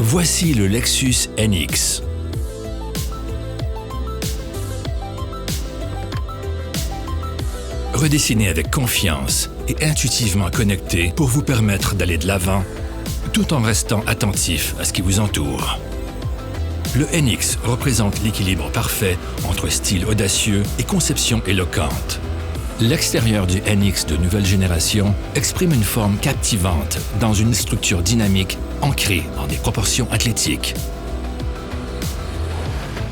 Voici le Lexus NX. Redessiné avec confiance et intuitivement connecté pour vous permettre d'aller de l'avant, tout en restant attentif à ce qui vous entoure. Le NX représente l'équilibre parfait entre style audacieux et conception éloquente. L'extérieur du NX de nouvelle génération exprime une forme captivante dans une structure dynamique ancrée dans des proportions athlétiques.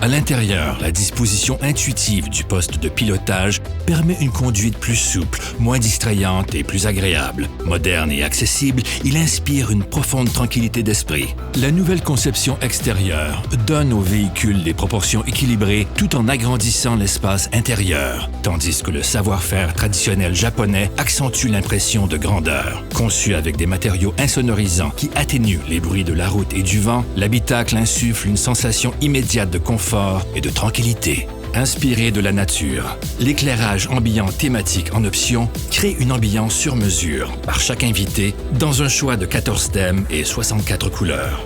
À l'intérieur, la disposition intuitive du poste de pilotage permet une conduite plus souple, moins distrayante et plus agréable. Moderne et accessible, il inspire une profonde tranquillité d'esprit. La nouvelle conception extérieure donne au véhicule des proportions équilibrées tout en agrandissant l'espace intérieur, tandis que le savoir-faire traditionnel japonais accentue l'impression de grandeur. Conçu avec des matériaux insonorisants qui atténuent les bruits de la route et du vent, l'habitacle insuffle une sensation immédiate de confort et de tranquillité. Inspiré de la nature, l'éclairage ambiant thématique en option crée une ambiance sur mesure par chaque invité dans un choix de 14 thèmes et 64 couleurs.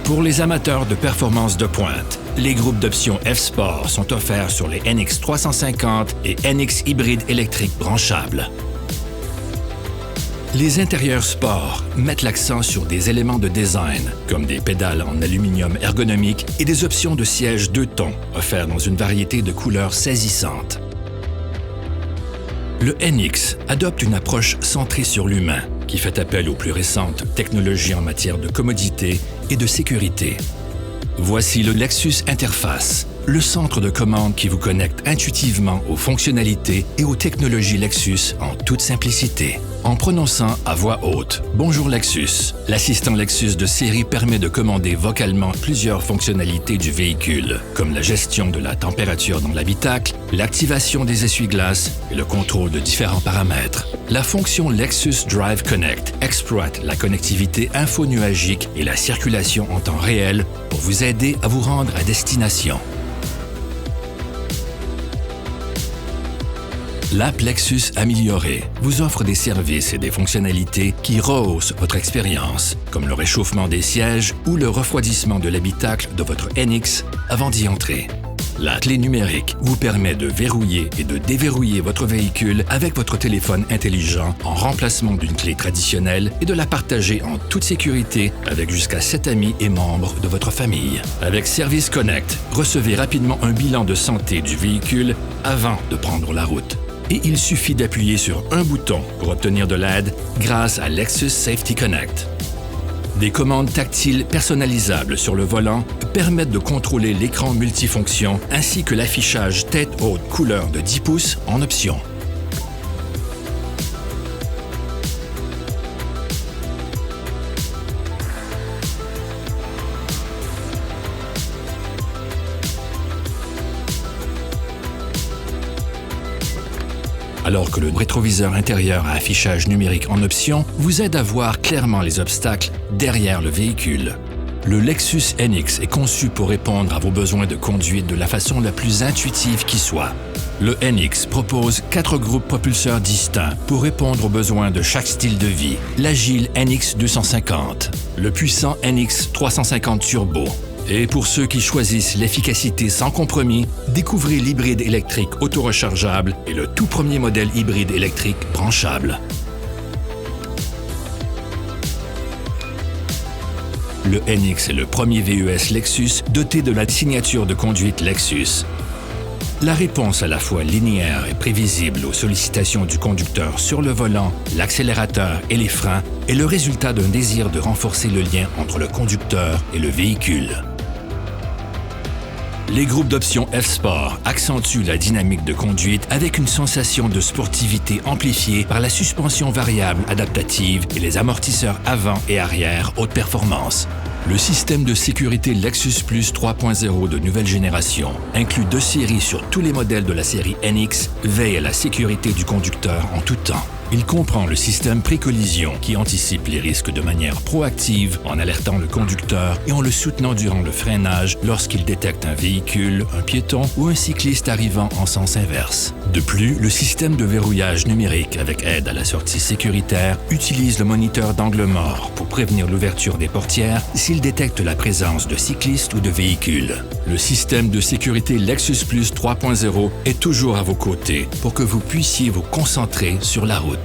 Pour les amateurs de performance de pointe, les groupes d'options F-Sport sont offerts sur les NX 350 et NX hybride électrique branchables. Les intérieurs sport mettent l'accent sur des éléments de design, comme des pédales en aluminium ergonomique et des options de siège 2 tons, offerts dans une variété de couleurs saisissantes. Le NX adopte une approche centrée sur l'humain, qui fait appel aux plus récentes technologies en matière de commodité et de sécurité. Voici le Lexus Interface, le centre de commande qui vous connecte intuitivement aux fonctionnalités et aux technologies Lexus en toute simplicité. En prononçant à voix haute « Bonjour Lexus », l'assistant Lexus de série permet de commander vocalement plusieurs fonctionnalités du véhicule, comme la gestion de la température dans l'habitacle, l'activation des essuie-glaces et le contrôle de différents paramètres. La fonction Lexus Drive Connect exploite la connectivité infonuagique et la circulation en temps réel pour vous aider à vous rendre à destination. L'app Lexus Améliorée vous offre des services et des fonctionnalités qui rehaussent votre expérience, comme le réchauffement des sièges ou le refroidissement de l'habitacle de votre NX avant d'y entrer. La clé numérique vous permet de verrouiller et de déverrouiller votre véhicule avec votre téléphone intelligent en remplacement d'une clé traditionnelle et de la partager en toute sécurité avec jusqu'à 7 amis et membres de votre famille. Avec Service Connect, recevez rapidement un bilan de santé du véhicule avant de prendre la route. Et il suffit d'appuyer sur un bouton pour obtenir de l'aide grâce à Lexus Safety Connect. Des commandes tactiles personnalisables sur le volant permettent de contrôler l'écran multifonction ainsi que l'affichage tête haute couleur de 10 pouces en option. Alors que le rétroviseur intérieur à affichage numérique en option vous aide à voir clairement les obstacles derrière le véhicule. Le Lexus NX est conçu pour répondre à vos besoins de conduite de la façon la plus intuitive qui soit. Le NX propose 4 groupes propulseurs distincts pour répondre aux besoins de chaque style de vie. L'agile NX 250, le puissant NX 350 Turbo. Et pour ceux qui choisissent l'efficacité sans compromis, découvrez l'hybride électrique autorechargeable et le tout premier modèle hybride électrique branchable. Le NX est le premier VUS Lexus doté de la signature de conduite Lexus. La réponse à la fois linéaire et prévisible aux sollicitations du conducteur sur le volant, l'accélérateur et les freins est le résultat d'un désir de renforcer le lien entre le conducteur et le véhicule. Les groupes d'options F-Sport accentuent la dynamique de conduite avec une sensation de sportivité amplifiée par la suspension variable adaptative et les amortisseurs avant et arrière haute performance. Le système de sécurité Lexus Plus 3.0 de nouvelle génération, inclus 2 séries sur tous les modèles de la série NX, veille à la sécurité du conducteur en tout temps. Il comprend le système pré-collision qui anticipe les risques de manière proactive en alertant le conducteur et en le soutenant durant le freinage lorsqu'il détecte un véhicule, un piéton ou un cycliste arrivant en sens inverse. De plus, le système de verrouillage numérique avec aide à la sortie sécuritaire utilise le moniteur d'angle mort pour prévenir l'ouverture des portières s'il détecte la présence de cyclistes ou de véhicules. Le système de sécurité Lexus Plus 3.0 est toujours à vos côtés pour que vous puissiez vous concentrer sur la route.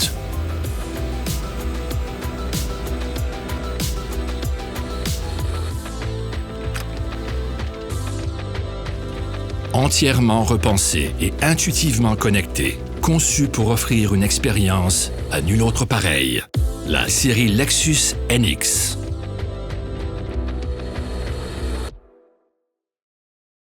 Entièrement repensé et intuitivement connecté, conçu pour offrir une expérience à nul autre pareil. La série Lexus NX.